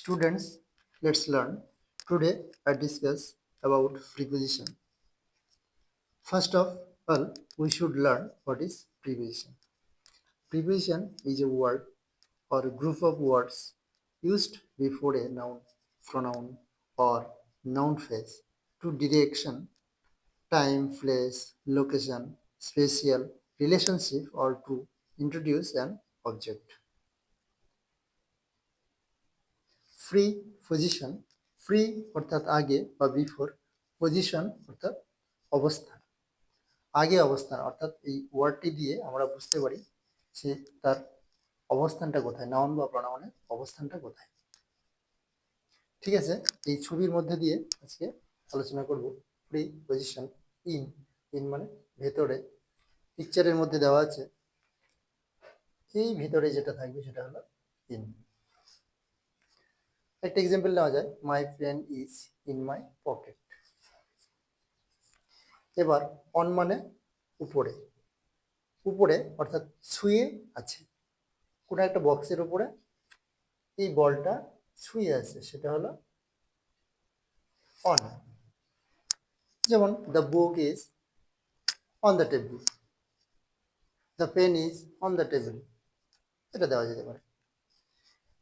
Students, let's learn. Today I discuss about preposition. First of all, we should learn what is preposition. Preposition is a word or a group of words used before a noun, pronoun, or noun phrase to direction, time, place, location, spatial, relationship, or to introduce an object. Free position, free অর্থাৎ আগে বা before, position অর্থাৎ অবস্থান, আগে অবস্থান অর্থাৎ এই ওয়ার্ডটি দিয়ে আমরা বুঝতে পারি যে তার অবস্থানটা কোথায়, নাউন বা প্রনাউনের অবস্থানটা কোথায়। ঠিক আছে, এই ছবির মধ্যে দিয়ে আজকে আলোচনা করব ফ্রি পজিশন। ইন, ইন মানে ভেতরে, পিকচারের মধ্যে দেওয়া আছে এই ভেতরে যেটা থাকবে সেটা হলো ইন। একটা এক্সাম্পল নেওয়া যায়, my pen is in my pocket. এবার অন মানে উপরে, উপরে অর্থাৎ ছুঁয়ে আছে, কোনো একটা বক্সের উপরে এই বলটা ছুঁয়ে আছে, সেটা হলো অন। যেমন the book is on the table, the pen is on the table, এটা দেওয়া যেতে পারে।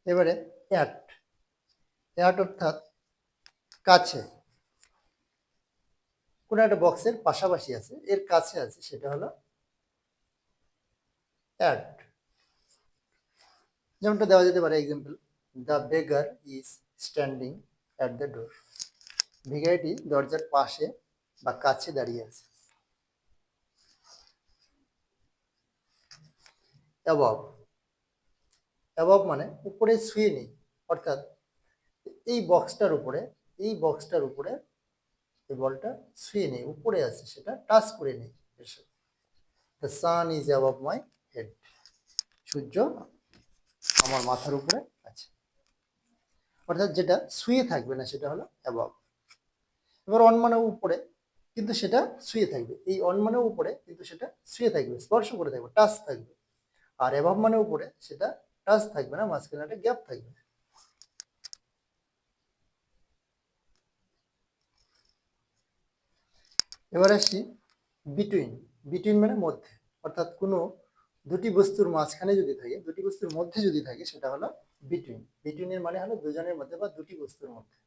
এবারে অ্যাট, অ্যাট অর্থাৎ কাছে, কোনো একটা বক্সের পাশাপাশি আছে, এর কাছে আছে, সেটা হলো অ্যাট। যেমনটা দেওয়া যেতে পারে example, the beggar is standing at the door, ভিখারিটি দরজার পাশে বা কাছে দাঁড়িয়ে আছে। অ্যাবভ, অ্যাবভ মানে উপরে ছুঁয়ে নেই, অর্থাৎ এই বক্সটার উপরে, এই বক্সটার উপরে এই বলটা ছুঁয়ে নেই, উপরে আছে, সেটা টাচ করে নেই এর সাথে। The sun is above my head, সূর্য আমার মাথার উপরে আছে, অর্থাৎ যেটা ছুঁয়ে থাকবে না সেটা হলো অ্যাবভ। এবার অন মানে উপরে, কিন্তু সেটা ছুঁয়ে থাকবে, এই অন মানে উপরে কিন্তু সেটা ছুঁয়ে থাকবে, স্পর্শ করে থাকবে, টাচ থাকবে। আর অ্যাবভ মানে উপরে, সেটা টাচ থাকবে না, মাঝখানে একটা গ্যাপ থাকবে। এবার আসি বিটুইন, বিটুইন মানে মধ্যে, অর্থাৎ কোনো দুটি বস্তুর মাঝখানে যদি থাকে, দুটি বস্তুর মধ্যে যদি থাকে, সেটা হলো বিটুইন। বিটুইনের মানে হলো দুজনের মধ্যে বা দুটি বস্তুর মধ্যে,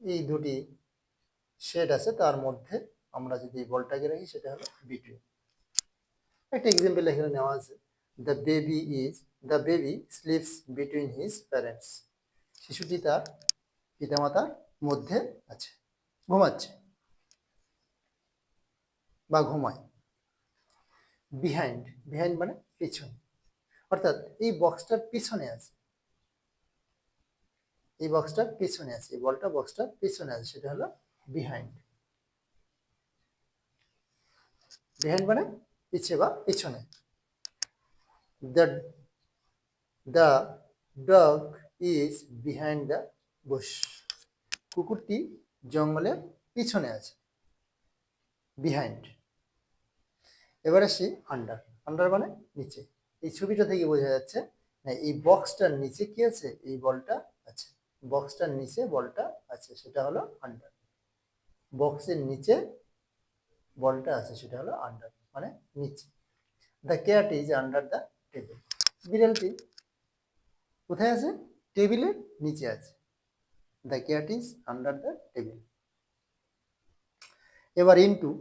এই দুটি শেড আছে তার মধ্যে আমরা যদি বলটাকে রাখি, সেটা হলো বিটুইন। একটা এক্সাম্পল এখানে নেওয়া আছে, the baby is, the baby sleeps between his parents, শিশুটি তার পিতামাতার মধ্যে আছে, ঘুমাচ্ছে বা ঘুমায়। বিহাইন্ড, বিহাইন্ড মানে পিছনে, অর্থাৎ এই বক্সটার পিছনে আছে, এই বক্সটার পিছনে আছে, এই বলটা বক্সটার পিছনে আছে, সেটা হলো বিহাইন্ড। বিহাইন্ড মানে পিছে বা পিছনে। The the dog is behind the bush, কুকুরটি জঙ্গলের পিছনে আছে, বিহাইন্ড। এবার আসি আন্ডার, আন্ডার মানে নিচে। এই ছবিটা থেকে বোঝা যাচ্ছে না এই বক্সটার নিচে কি আছে, এই বলটা আছে, বক্সটার নিচে বলটা আছে, সেটা হলো আন্ডার। বক্সের নিচে বলটা আছে, সেটা হলো আন্ডার মানে নিচে। The cat is under the table, বিড়ালটি কোথায় আছে, টেবিলের নিচে আছে, the cat is under the table. এবার ইনটু,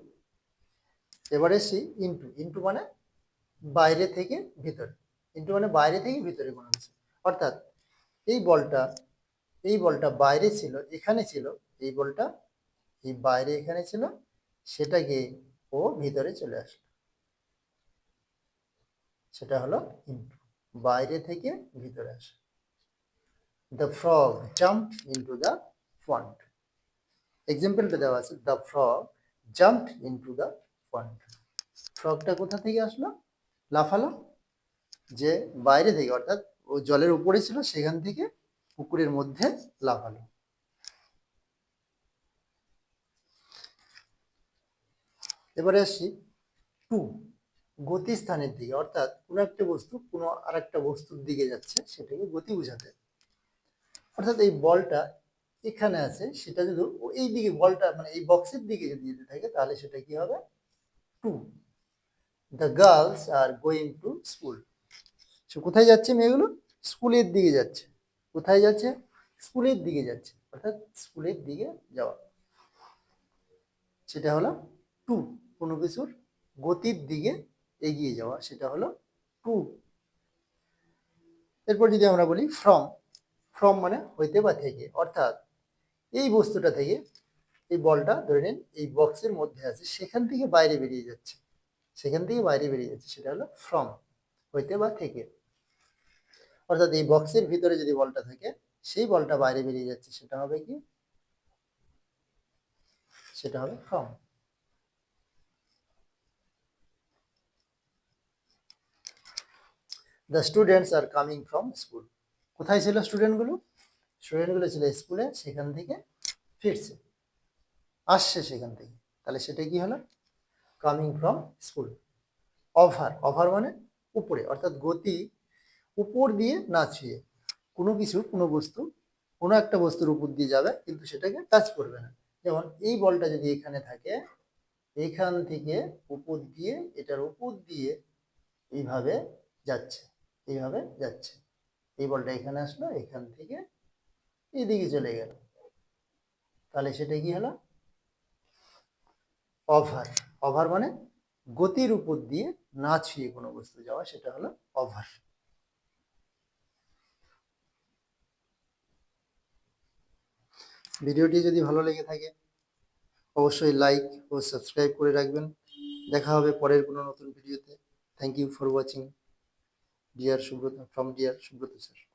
এবার এসি ইনটু, ইনটু মানে বাইরে থেকে ভিতরে, ইনটু মানে বাইরে থেকে ভিতরে কোনো কিছু, অর্থাৎ এই বলটা, এই বলটা বাইরে ছিল, এখানে ছিল, এই বলটা এই বাইরে এখানে ছিল, সেটাকে ও ভিতরে চলে আসলো, সেটা হলো ইনটু, বাইরে থেকে ভিতরে আসে। The frog jumped into the pond, এক্সাম্পলটা দেওয়া আছে, the frog jumped into the pond, ফ্রগটা কোথা থেকে আসলো, লাফালো, যে বাইরে থেকে, অর্থাৎ ও জলের উপরে ছিল, সেখান থেকে পুকুরের মধ্যে লাফালো। এবারে আসি টু, গতি স্থানের দিকে, অর্থাৎ কোনো একটা বস্তু কোনো আর একটা বস্তুর দিকে যাচ্ছে, সেটাকে গতি বোঝাতে। অর্থাৎ এই বলটা এখানে আছে, সেটা যদি এই দিকে বলটা মানে এই বক্সের দিকে যদি যেতে থাকে তাহলে সেটা কি হবে? To. The girls are going to school. সে কোথায় যাচ্ছে মেয়েগুলো? স্কুলের দিকে যাচ্ছে। কোথায় যাচ্ছে? স্কুলের দিকে যাচ্ছে, অর্থাৎ স্কুলের দিকে যাওয়া, সেটা হলো টু। কোনো কিছুর গতির দিকে এগিয়ে যাওয়া, সেটা হলো টু। এরপর যদি আমরা বলি ফ্রম, ফ্রম মানে হইতে বা থেকে, অর্থাৎ এই বস্তুটা থেকে, এই বলটা ধরে নিন এই বক্সের মধ্যে আছে, সেখান থেকে বাইরে বেরিয়ে যাচ্ছে, সেখান থেকে বাইরে বেরিয়ে যাচ্ছে, সেটা হলো ফ্রম, হইতে বা থেকে। অর্থাৎ এই বক্সের ভিতরে যদি বলটা থাকে, সেই বলটা বাইরে বেরিয়ে যাচ্ছে, সেটা হবে কি? সেটা হবে from. The students are coming from school. কোথায় ছিল স্টুডেন্টগুলো? স্টুডেন্টগুলো ছিল স্কুলে, সেখান থেকে ফিরছে, আসছে সেখান থেকে, তাহলে সেটা কি হলো? Coming from school. Over, over মানে উপরে, অর্থাৎ গতি উপর দিয়ে না ছুঁয়ে। কোনো কিছু, কোনো বস্তু, কোনো একটা বস্তুর উপর দিয়ে যাবে কিন্তু সেটাকে টাচ করবে না। যেমন এই বলটা যদি এখানে থাকে, এইখান থেকে উপর দিয়ে, এটার উপর দিয়ে এইভাবে যাচ্ছে, এইভাবে যাচ্ছে, এই বলটা এখানে আসলো, এখান থেকে এদিকে চলে গেল, তাহলে সেটা কি হলো? ওভার। ওভার মানে গতির উপর দিয়ে না ছুঁয়ে কোনো বস্তু যাওয়া, সেটা হলো ওভার। ভিডিওটি যদি ভালো লেগে থাকে অবশ্যই লাইক ও সাবস্ক্রাইব করে রাখবেন। দেখা হবে পরের কোনো নতুন ভিডিওতে। Thank you for watching, dear Subrata, from dear Subrata sir.